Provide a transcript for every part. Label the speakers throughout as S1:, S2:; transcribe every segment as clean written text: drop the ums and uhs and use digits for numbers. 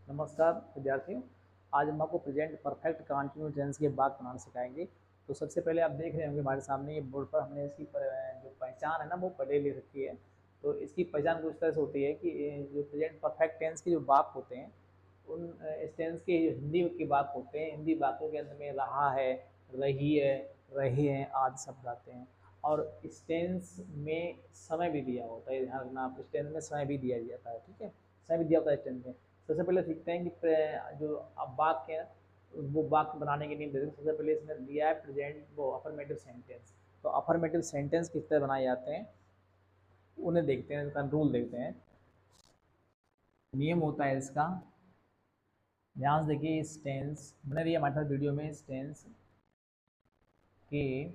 S1: नमस्कार विद्यार्थियों। आज हम आपको प्रेजेंट परफेक्ट कंटिन्यूअस टेंस के वाक्य बनाना सिखाएंगे। तो सबसे पहले आप देख रहे होंगे हमारे सामने ये बोर्ड पर हमने इसकी जो पहचान है ना वो पहले ले रखी है। तो इसकी पहचान कुछ तरह से होती है कि ये जो प्रेजेंट परफेक्ट टेंस के जो वाक्य होते हैं उन इस टेंस के जो हिंदी के वाक्य होते हैं, हिंदी वाक्यों के अंत में रहा है, रही है, रहे हैं आदि शब्द आते हैं। और इस टेंस में समय भी दिया होता है, ध्यान रखना आप, इस टेंस में समय भी दिया जाता है। ठीक है, समय भी दिया होता है इस टेंस में। सबसे पहले सीखते हैं कि जो अब वाक्य है वो वाक्य बनाने के नियम देते हैं। सबसे पहले इसमें दिया है प्रेजेंट वो अफर्मेटिव सेंटेंस। तो अफर्मेटिव सेंटेंस किस तरह बनाए जाते हैं उन्हें देखते हैं, उसका रूल देखते हैं। नियम होता है इसका, ध्यान से देखिए। इस टेंस बने रही है हमारे साथ वीडियो में। इस टेंस के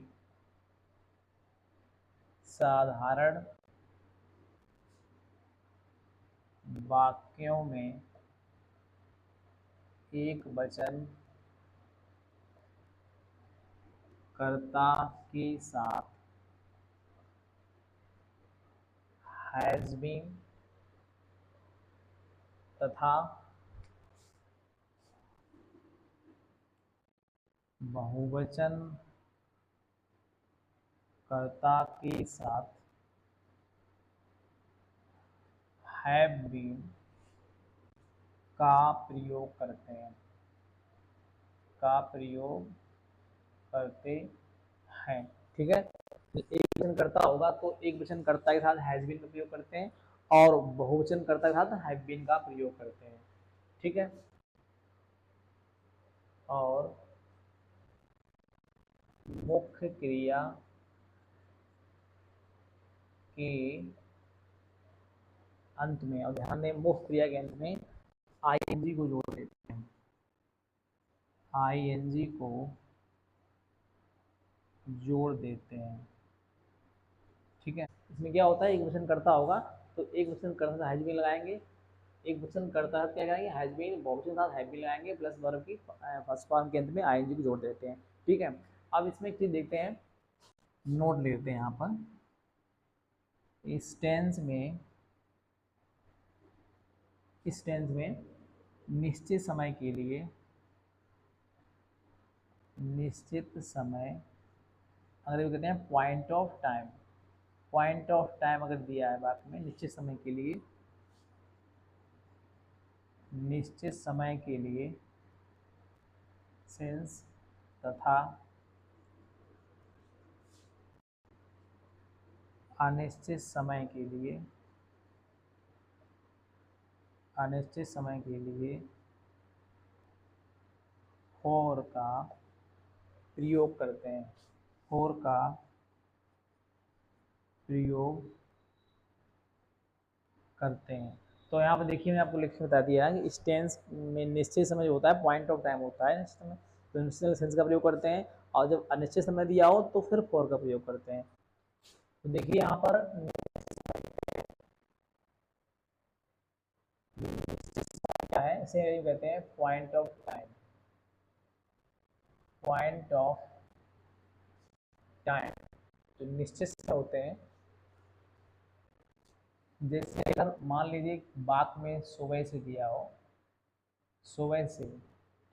S1: साधारण वाक्यों में एक वचन कर्ता के साथ हैज बीन तथा बहुवचन कर्ता के साथ हैव बीन का प्रयोग करते हैं, का प्रयोग करते हैं। ठीक है, एक वचन कर्ता होगा तो एक वचन कर्ता के साथ हैज बीन का प्रयोग करते हैं और बहुवचन कर्ता के साथ हैव बीन का प्रयोग करते हैं। ठीक है, और मुख्य क्रिया के अंत में, और ध्यान दें मुख्य क्रिया के अंत में आईएनजी को जोड़ देते हैं, आईएनजी को जोड़ देते हैं। ठीक है, इसमें क्या होता है, एक वचन कर्ता होगा तो एक वचन कर्ता से हैज बीन लगाएंगे, एक वचन कर्ता क्या करेंगे, हैज बीन, बहुवचन के साथ हैव बीन लगाएंगे, प्लस वर्ब की फर्स्ट फॉर्म के अंत में आईएनजी को जोड़ देते हैं। ठीक है, अब इसमें एक चीज देखते हैं, नोट लेते हैं यहाँ पर। इस टेंस में निश्चित समय के लिए, निश्चित समय अगर कहते हैं point of time, point of time अगर दिया है वाक्य में, निश्चित समय के लिए, निश्चित समय के लिए सिंस तथा अनिश्चित समय के लिए, अनिश्चित समय के लिए फॉर का प्रयोग करते हैं, फॉर का प्रयोग करते हैं। तो यहाँ पर देखिए, मैं आपको लिख के बता दिया है कि इस टेंस में निश्चित समय जो होता है पॉइंट ऑफ टाइम होता है निश्चित समय, तो निश्चित सेंस का प्रयोग करते हैं, और जब अनिश्चित समय दिया हो तो फिर फॉर का प्रयोग करते हैं। तो देखिए यहाँ पर क्या है, इसे कहते हैं point of time, point of time. तो निश्चित समय होते हैं, जैसे अगर मान लीजिए बात में सुबह से दिया हो, सुबह से,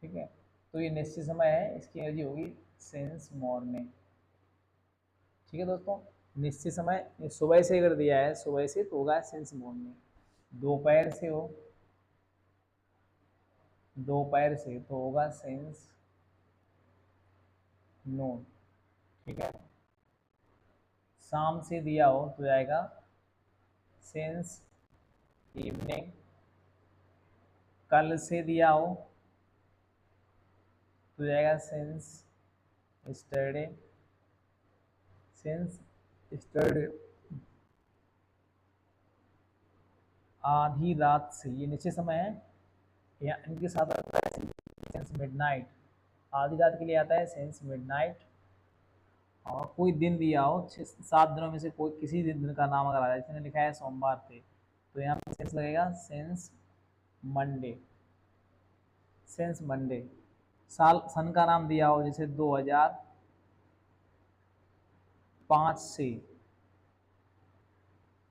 S1: ठीक है, तो ये निश्चित समय है, इसकी एनर्जी होगी सिंस मॉर्निंग। ठीक है दोस्तों, निश्चित समय सुबह से अगर दिया है, सुबह से तो होगा सिंस मॉर्निंग। दोपहर से हो, दोपहर से तो होगा सिंस नून। ठीक है, शाम से दिया हो तो जाएगा सिंस इवनिंग। कल से दिया हो तो जाएगा सिंस स्टरडे, सिंस स्टरडे। आधी रात से, ये निश्चित समय है, या इनके साथ आता है सिंस मिडनाइट, आधी रात के लिए आता है सिंस मिडनाइट। और कोई दिन दिया हो, 7 दिनों में से कोई किसी दिन का नाम अगर आ जाए, जैसे लिखा है सोमवार थे, तो यहाँ पर सेंस लगेगा सिंस मंडे, सिंस मंडे। साल सन का नाम दिया हो, जैसे 2005 से,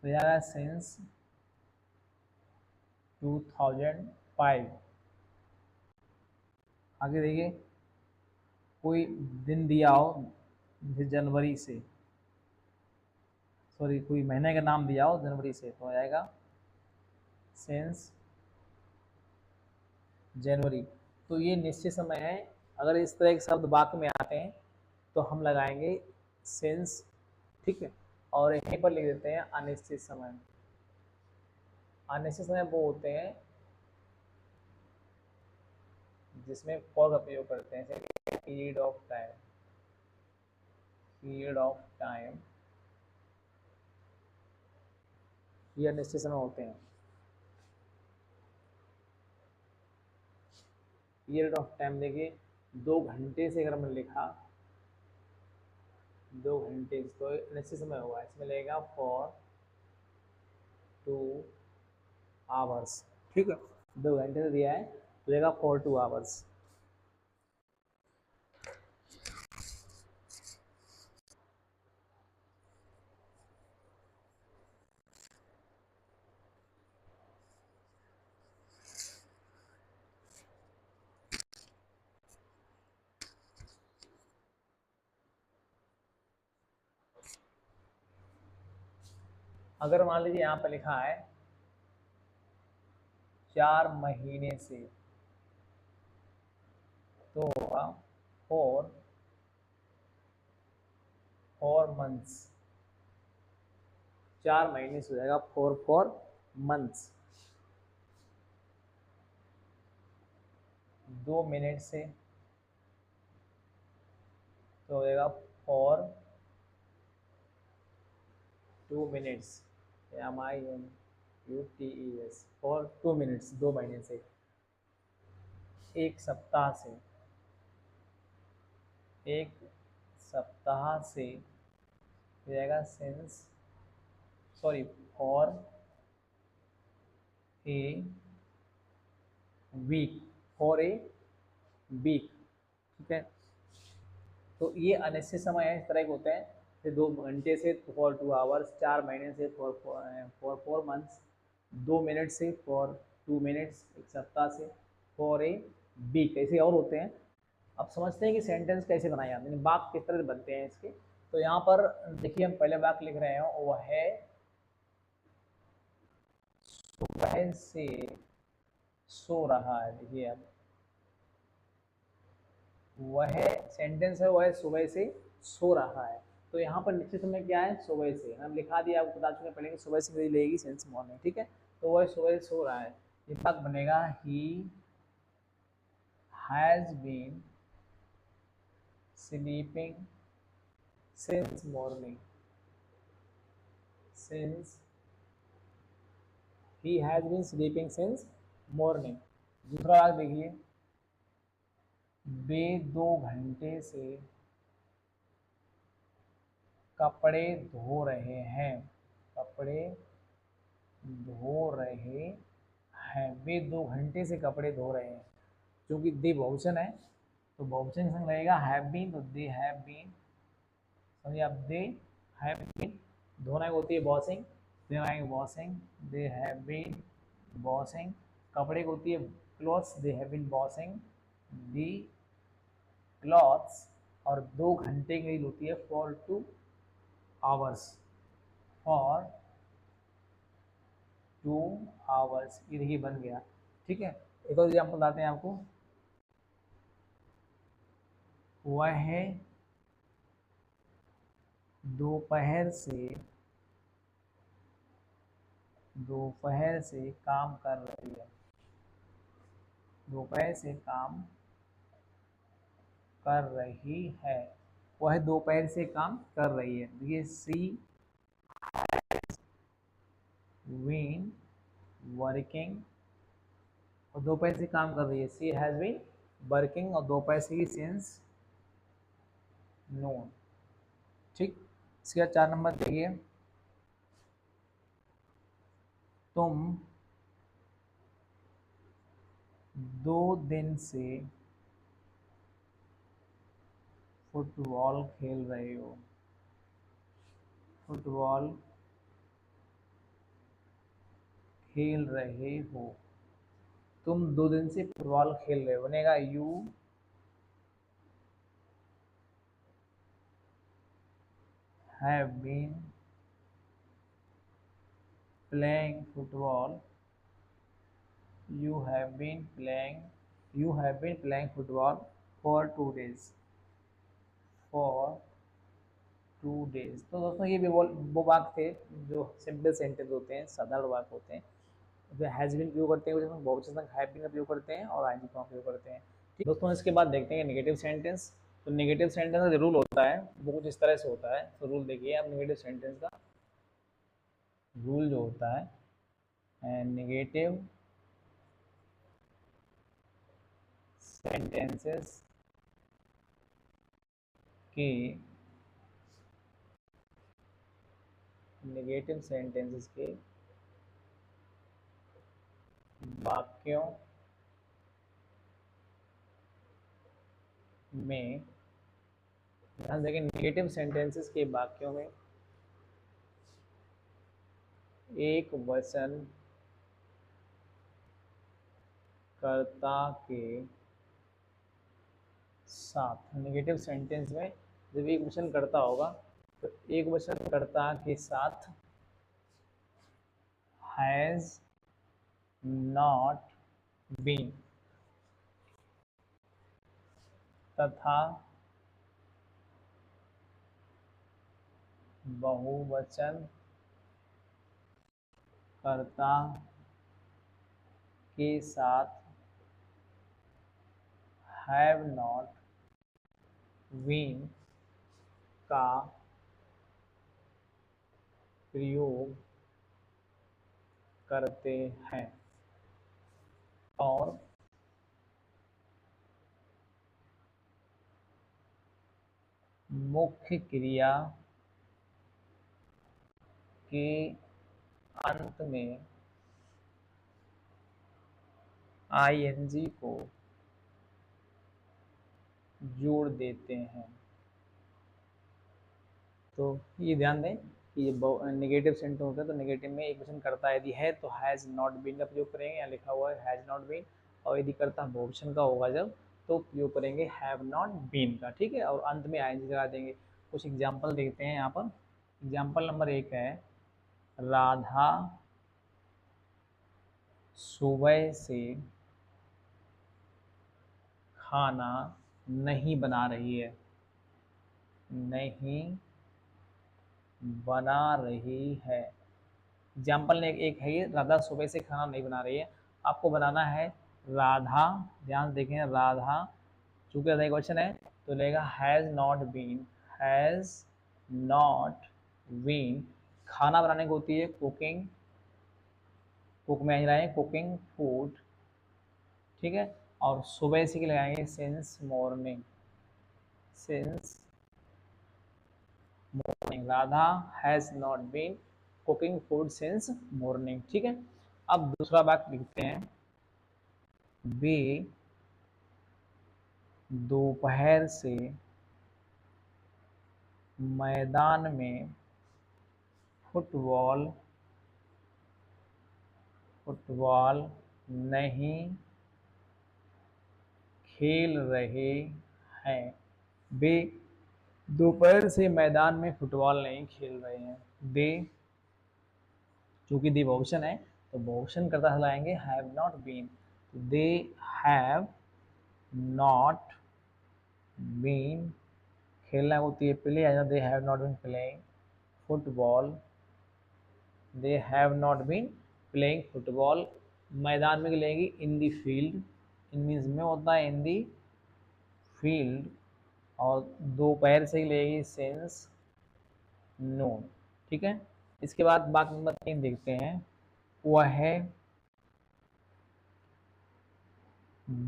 S1: तो यहाँ सिंस 2005। आगे देखिए, कोई दिन दिया हो जैसे जनवरी से, सॉरी कोई महीने का नाम दिया हो जनवरी से, तो आ जाएगा सिंस जनवरी। तो ये निश्चित समय है। अगर इस तरह के शब्द वाक्य में आते हैं तो हम लगाएंगे सिंस, ठीक है। और यहीं पर लिख देते हैं अनिश्चित समय। अनिश्चित समय वो होते हैं जिसमें फॉर का प्रयोग करते हैं, जैसे period of time, period of time, ये अनिश्चित समय होते हैं। पीरियड ऑफ टाइम देखिए, 2 घंटे से अगर हमने लिखा 2 घंटे, तो निश्चित समय होगा, इसमें लगेगा फॉर 2 आवर्स, ठीक है। 2 घंटे से दिया है तो लगेगा फॉर 2 आवर्स। अगर मान लीजिए यहाँ पर लिखा है 4 महीने से, तो होगा फोर 4 मंथ्स। 4 महीने से हो जाएगा फोर मंथ्स। 2 मिनट से तो हो जाएगा for 2 minutes, MINUTES, for 2 minutes, 2 महीने से। 1 सप्ताह से, 1 सप्ताह से हो जाएगा since, sorry for a week, for a week, ठीक है। तो ये अनिश्चित समय है, इस तरह के होते हैं। फिर 2 घंटे से फॉर 2 आवर्स, 4 महीने से फॉर 4 मंथ्स, 2 मिनट से फॉर 2 मिनट्स, 1 सप्ताह से फॉर ए वीक, ऐसे और होते हैं। अब समझते हैं कि सेंटेंस कैसे बनाए जाते हैं, वाक्य किस तरह से बनते हैं इसके। तो यहाँ पर देखिए, हम पहले वाक्य लिख रहे हैं, वह है सुबह से सो रहा है। देखिए अब वह सेंटेंस है, वह सुबह से सो रहा है। तो यहाँ पर निश्चित समय क्या है, सुबह से। हम लिखा दिया, आपको बता चुके पहले कि सुबह से लेगी सेंस मॉर्निंग, ठीक है। तो वह सुबह से सो रहा है, ये वाक्य बनेगा he has been sleeping since morning, since he has been sleeping since morning. दूसरा वाक्य देखिए, वे 2 घंटे से कपड़े धो रहे हैं, कपड़े धो रहे हैं, वे 2 घंटे से कपड़े धो रहे हैं। क्योंकि दे बहुवचन है तो बहुवचन के संग रहेगा हैव बीन, तो दे हैव बीन, समझिए आप, दे हैव बीन। धोना होती है वॉशिंग, दे आएंगे washing, they have been washing. कपड़े को होती है clothes, they have been washing the clothes. और 2 घंटे के लिए होती है फॉर 2 आवर्स, फॉर 2 आवर्स। ये देखिए बन गया, ठीक है। एक और एग्जाम्पल बताते हैं आपको, वह दोपहर से दोपहर से काम कर रही है, दोपहर से काम कर रही है, वह दोपहर से काम कर रही है। देखिए सी बीन वर्किंग, और दोपहर से काम कर रही है, सी हैज बीन वर्किंग, और दोपहर से ही सिंस नून, ठीक। इसके बाद 4 नंबर देखिए, तुम 2 दिन से फुटबॉल खेल रहे हो, फुटबॉल खेल रहे हो। तुम 2 दिन से फुटबॉल खेल रहे हो, बनेगा you have been playing football, you have been playing football for 2 days, for 2 days। तो दोस्तों ये भी वो वाक्य थे जो सिंपल सेंटेंस होते हैं, साधारण वाक्य होते हैं, जो हैज़ बीन प्रयोग करते हैं, उसमें बहुवचन संग हैव बीन का प्रयोग करते हैं और आईएनजी फॉर्म प्रयोग करते हैं। ठीक दोस्तों, इसके बाद देखते हैं नेगेटिव सेंटेंस। तो नेगेटिव सेंटेंस का जो रूल होता है वो कुछ इस तरह से होता है। तो रूल देखिए आप, नेगेटिव सेंटेंस का रूल जो होता है, नेगेटिव सेंटेंसेस के वाक्यों में, ध्यान देखें, नेगेटिव सेंटेंसेस के वाक्यों में एक वचन कर्ता के साथ, नेगेटिव सेंटेंस में जब एक वचन कर्ता होगा तो एक वचन कर्ता के साथ हैज नॉट बीन तथा बहुवचन कर्ता के साथ हैव नॉट बीन का प्रयोग करते हैं और मुख्य क्रिया के अंत में आईएनजी को जोड़ देते हैं। तो ये ध्यान दें कि ये नेगेटिव सेंटेंस होता है, तो नेगेटिव में एक वचन कर्ता यदि है तो हैज़ नॉट बीन का प्रयोग करेंगे, यहाँ लिखा हुआ है हैज़ नॉट बीन, और यदि कर्ता बहुवचन का होगा जब तो प्रयोग करेंगे हैव नॉट बीन का। ठीक है, और अंत में आईएनजी लगा देंगे। कुछ एग्जाम्पल देखते हैं यहाँ पर। एग्जाम्पल नंबर 1 है, राधा सुबह से खाना नहीं बना रही है, नहीं बना रही है। एग्जाम्पल एक है ये, राधा सुबह से खाना नहीं बना रही है। आपको बनाना है राधा, ध्यान से देखें, राधा चूंकि राधा एक क्वेश्चन है तो लेगा has not been, has not been. खाना बनाने को होती है कुकिंग, कुक में लगाएंगे कुकिंग फूड, ठीक है, और सुबह से लगाएंगे since morning, since morning. Radha has not been cooking food since morning. ठीक है, अब दूसरा वाक्य लिखते हैं, वे दोपहर से मैदान में फुटबॉल नहीं खेल रहे हैं। वे दोपहर से मैदान में फुटबॉल नहीं खेल रहे हैं। दे चूंकि दी बहुवचन है तो बहुवचन करता लाएंगे have not been, they have not been, खेलना होती है play, they have not been playing football, they have not been playing football. मैदान में लेंगी इन दी फील्ड, इन मीन्स में होता है इन दी फील्ड, और दोपहर से लेगी सिंस नून। ठीक है, इसके बाद वाक्य नंबर 3 देखते हैं, वह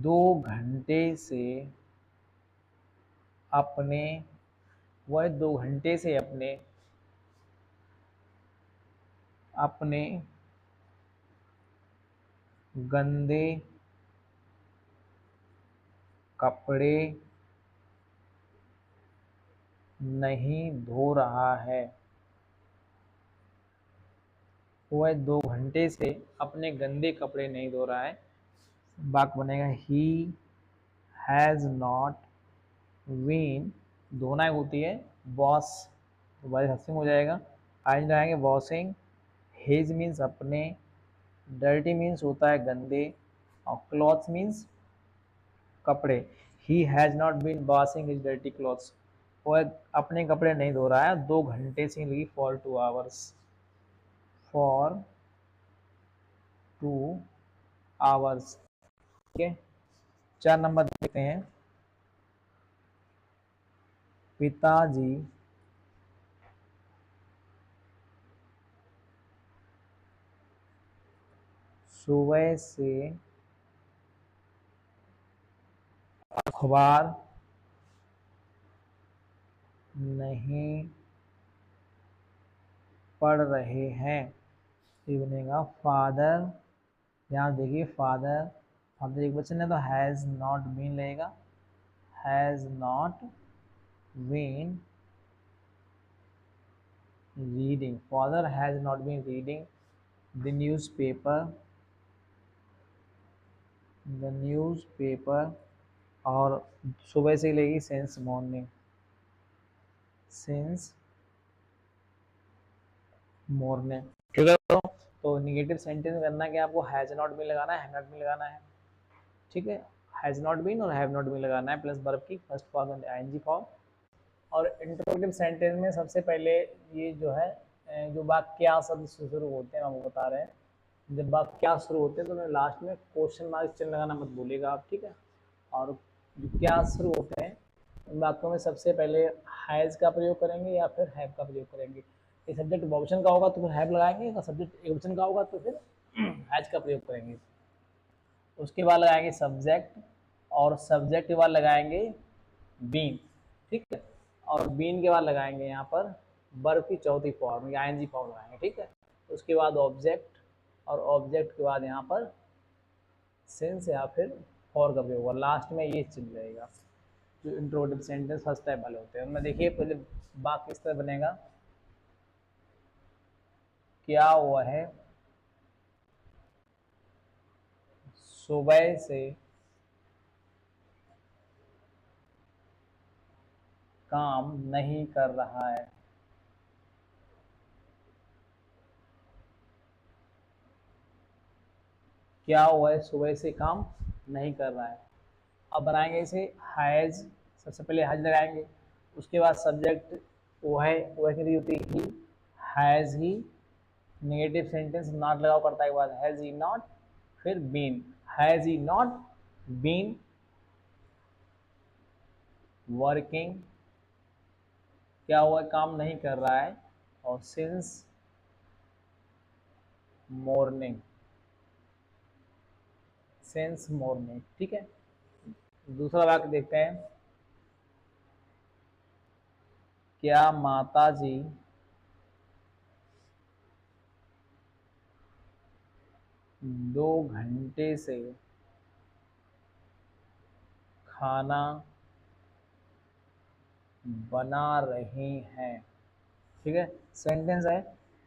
S1: 2 घंटे से अपने वह 2 घंटे से अपने गंदे कपड़े नहीं धो रहा है। वह 2 घंटे से अपने गंदे कपड़े नहीं धो रहा है। वाक्य बनेगा ही हैज़ नॉट बीन, धोना होती है वॉश, वॉशिंग हो जाएगा। आज लगाएंगे वॉशिंग, हिज मीन्स अपने, डर्टी मीन्स होता है गंदे, और क्लॉथ्स मीन्स कपड़े। He has not been washing his dirty clothes, वो अपने कपड़े नहीं धो रहा है 2 घंटे से लगी, फॉर 2 आवर्स, फॉर 2 आवर्स। ठीक है, 4 नंबर देखते हैं। पिताजी सुबह से अखबार नहीं पढ़ रहे हैं। ये बनेगा फादर, यहाँ देखिए फादर, फादर एक वचन है तो हैज़ नॉट बीन लगेगा, has not been reading, father has not been reading the newspaper, the newspaper, और सुबह से लेगी सिंस मॉर्निंग, सिंस मॉर्निंग। ठीक है, तो निगेटिव सेंटेंस करना कि आपको हैज़ नॉट बीन लगाना है, हैव नॉट बीन लगाना है। ठीक है, हैज़ नॉट बीन और हैव नॉट बीन लगाना है, प्लस वर्ब की first form and ING form. और इंट्रोगेटिव सेंटेंस में सबसे पहले ये जो है जो वाक्य शब्द से शुरू होते हैं, हम आपको बता रहे हैं, जब वाक्य शुरू होते हैं तो लास्ट में क्वेश्चन मार्क चिन्ह लगाना मत भूलिएगा आप। ठीक है, और जो क्या शुरू होते हैं उन वाक्यों में सबसे पहले हैज़ का प्रयोग करेंगे या फिर हैव का प्रयोग करेंगे। ये सब्जेक्ट बहुवचन का होगा तो फिर हैव लगाएंगे, अगर सब्जेक्ट एकवचन का होगा तो फिर हैज का प्रयोग करेंगे। उसके बाद लगाएंगे सब्जेक्ट, और सब्जेक्ट के बाद लगाएंगे बीन। ठीक है, और बीन के बाद लगाएंगे यहाँ पर वर्ब की चौथी फॉर्म या आईएनजी फॉर्म लगाएंगे। ठीक है, उसके बाद ऑब्जेक्ट, और ऑब्जेक्ट के बाद यहाँ पर सिंस या फिर फॉर का प्रयोग होगा, लास्ट में ये चल जाएगा। जो इंट्रोगेटिव सेंटेंस फर्स्ट टाइप वाले होते हैं उनमें देखिए पहले वाक्य किस तरह बनेगा, क्या हुआ है सुबह से काम नहीं कर रहा है। क्या हुआ है सुबह से काम नहीं कर रहा है। अब बनाएंगे इसे हैज़, सबसे पहले हैज लगाएंगे, उसके बाद सब्जेक्ट वो है, वो की होती है ही, has he, negative sentence not लगाओ करता है के बाद हैज़ ही नॉट, फिर been, has he not been working, क्या हुआ काम नहीं कर रहा है, और सिंस मॉर्निंग, सिंस मॉर्निंग। ठीक है, दूसरा वाक्य देखते हैं। क्या माता जी 2 घंटे से खाना बना रही हैं। ठीक है, सेंटेंस है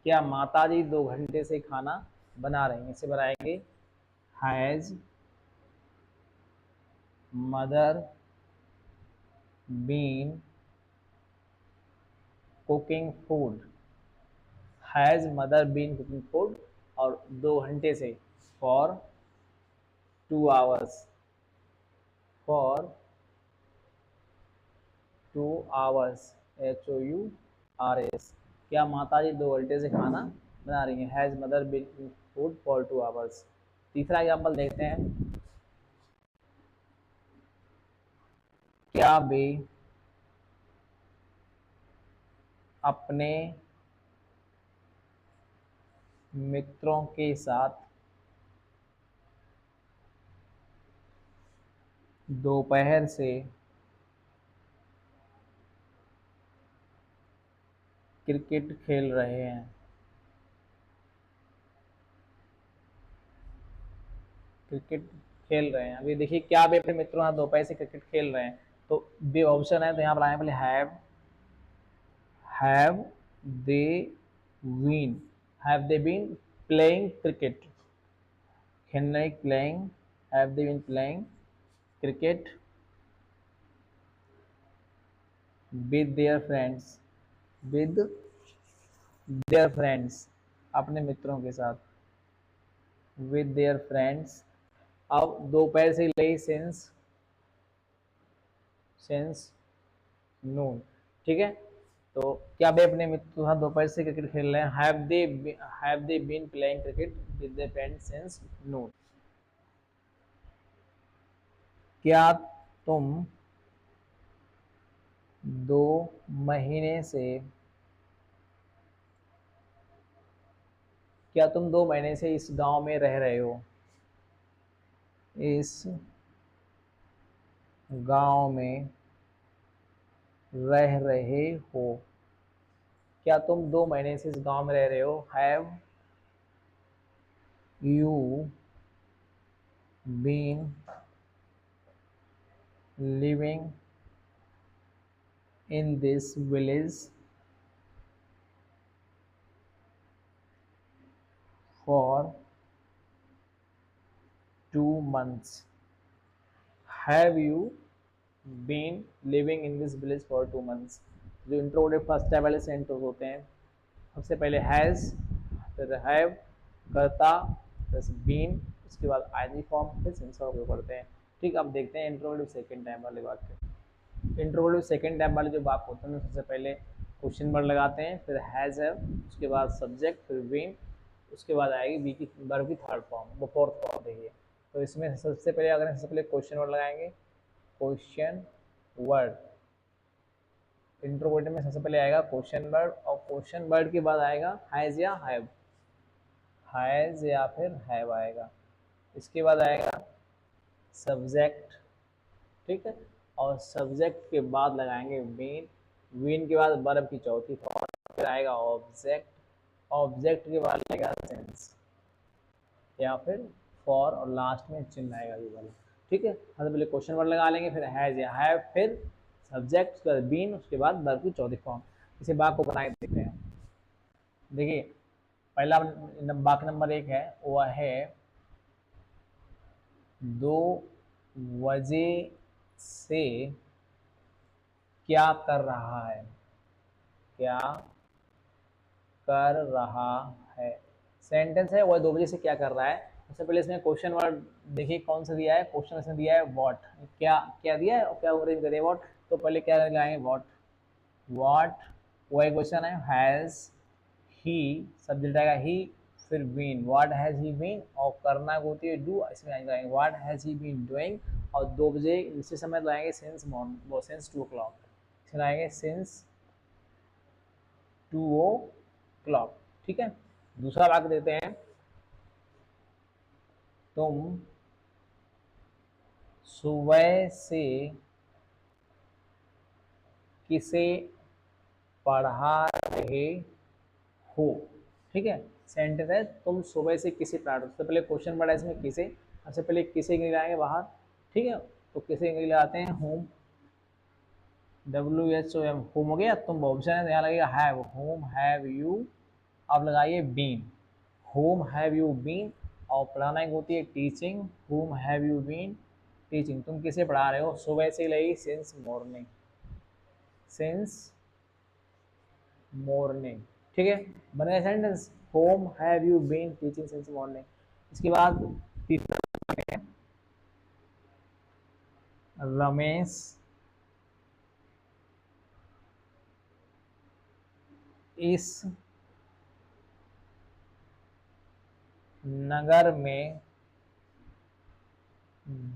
S1: क्या माता जी 2 घंटे से खाना बना रही हैं, इसे बनाएंगे has mother been cooking food, has mother been cooking food, और 2 घंटे से for 2 hours, for 2 hours, HOURS, क्या माता जी 2 घंटे से खाना बना रही हैं, has mother been cooking food for 2 hours. तीसरा एग्जाम्पल देखते हैं। क्या वे अपने मित्रों के साथ दोपहर से क्रिकेट खेल रहे हैं। क्रिकेट खेल रहे हैं, अभी देखिए क्या वे अपने मित्रों के साथ दोपहर से क्रिकेट खेल रहे हैं, तो बे ऑप्शन है तो यहाँ पर आए पहले have they been, have they been playing cricket, खेलने playing, have they been playing cricket with their friends, with their friends, अपने मित्रों के साथ, विद देयर फ्रेंड्स। अब दोपहर से ले सिंस नून, ठीक है। तो क्या वे अपने मित्रों के साथ दोपहर से क्रिकेट खेल रहे हैं? Have they been playing cricket with their friends since noon. क्या तुम 2 महीने से क्या तुम 2 महीने से इस गांव में रह रहे हो? इस गांव में रह रहे हो। क्या तुम 2 महीने से इस गांव में रह रहे हो? Have you been living in this village for 2 months? Have you been living in this village for 2 months? जो इंट्रोगेटिव फर्स्ट टाइप वाले सेंटेंस होते हैं, सबसे पहले हैज़, फिर हैव, करता, प्लस बीन, उसके बाद आईजी फॉर्म, फिर सेंस का उपयोग करते हैं। ठीक, अब देखते हैं इंट्रोगेटिव सेकंड टाइम वाले वाक्य। इंट्रोगेटिव सेकंड टाइम वाले जो वाक्य होते हैं, सबसे पहले क्वेश्चन वर्ड लगाते हैं, फिर हैज़ है, उसके बाद सब्जेक्ट, फिर बीन, उसके बाद आएगी बी की वर्ब की थर्ड फॉर्म, वो फोर्थ फॉर्म देखिए। तो इसमें सबसे पहले अगर सबसे पहले क्वेश्चन वर्ड लगाएंगे, क्वेश्चन वर्ड, इंट्रोगेटिव में सबसे पहले आएगा क्वेश्चन वर्ड, और क्वेश्चन वर्ड के बाद आएगा हैज़ या हैव, हैज़ या फिर हैव आएगा। इसके बाद आएगा सब्जेक्ट, ठीक है, और सब्जेक्ट के बाद लगाएंगे बीन, बीन के बाद वर्ब की चौथी फॉर्म, फिर आएगा ऑब्जेक्ट, ऑब्जेक्ट के बाद आएगा सेंस या फिर फॉर, और लास्ट में चिन्ह आएगा ये वाला। ठीक है, सबसे पहले क्वेश्चन वर्ड लगा लेंगे, फिर हैज या हैव, फिर सब्जेक्ट, उसके बाद बीन, उसके बाद वर्ब की चौथी फॉर्म। इसे वाक्य को बनाए देखते हैं। देखिए पहला वाक्य नंबर 1 है, वह है 2 बजे से क्या कर रहा है? क्या कर रहा है, सेंटेंस है, वह 2 बजे से क्या कर रहा है। सबसे पहले इसमें क्वेश्चन वर्ड देखिए कौन सा दिया है, क्वेश्चन इसमें दिया है व्हाट, क्या क्या दिया है और क्या अंग्रेजी में दिया व्हाट। तो पहले क्या लगाएंगे, व्हाट, व्हाट, वो एक क्वेश्चन है, हैज ही, सब्जेक्ट आएगा ही, फिर been, what has he been, और करना होती है डू, इसमें आएंगे what has he been doing, और 2 बजे इसी समय लगाएंगे सिंस मॉर्निंग, वो सिंस 2 o'clock, इसमें लगाएंगे सिंस 2 o'clock। ठीक है, दूसरा वाक्य देते हैं, तुम सुबह से किसे पढ़ा रहे हो? ठीक है, सेंटेंस है, तुम सुबह से किसे पढ़ा रहे हो। सबसे पहले क्वेश्चन वर्ड है इसमें किसे, सबसे पहले किसे के लिए आएंगे बाहर, ठीक है, तो किसे के लिए आते हैं होम, WHOM, होम हो गया। तुम ऑप्शन है, यहाँ लगेगा हैव, होम हैव यू, अब लगाइए been, whom have you been, और पढ़ाना एक होती है teaching, whom have you been teaching, तुम किसे पढ़ा रहे हो? सुबह से लगेगी सिंस मॉर्निंग, सिंस मॉर्निंग। ठीक है, बन गया sentence, whom have you been teaching since morning. इसके बाद तीसरा है, रमेश इस नगर में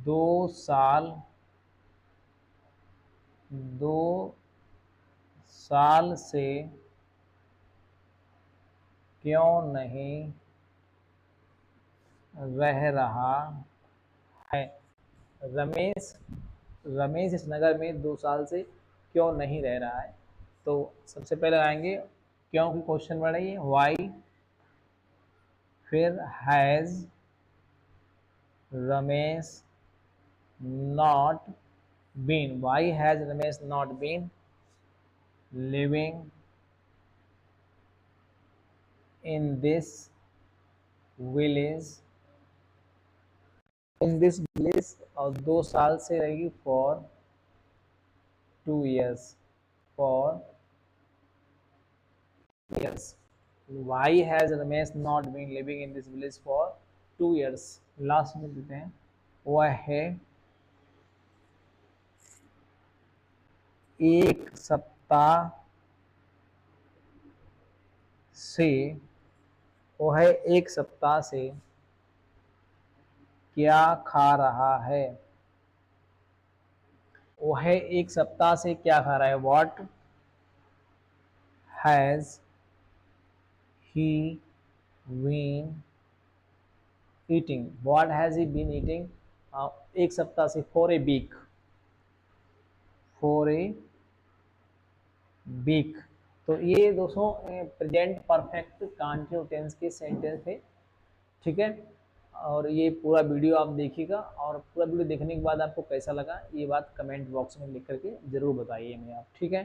S1: 2 साल 2 साल से क्यों नहीं रह रहा है? रमेश, रमेश इस नगर में 2 साल से क्यों नहीं रह रहा है? तो सबसे पहले आएंगे क्यों की क्वेश्चन वर्ड है ये, वाई, फिर has Ramesh not been, why has Ramesh not been living in this village, in this village, और 2 साल से रहेगी for 2 years, for years. Why has Ramesh not been living in this village for 2 years? Last में देते हैं, वह है एक सप्ताह से, वो है एक सप्ताह से क्या खा रहा है? वो है एक सप्ताह से क्या खा रहा है? What has he been eating? What has he been eating? एक सप्ताह से, for a week, for a week। तो ये दोस्तों प्रेजेंट परफेक्ट कंटिन्यूअस टेंस के सेंटेंस थे, ठीक है। और ये पूरा वीडियो आप देखिएगा, और पूरा वीडियो देखने के बाद आपको कैसा लगा ये बात कमेंट बॉक्स में लिख करके ज़रूर बताइए हमें आप, ठीक है।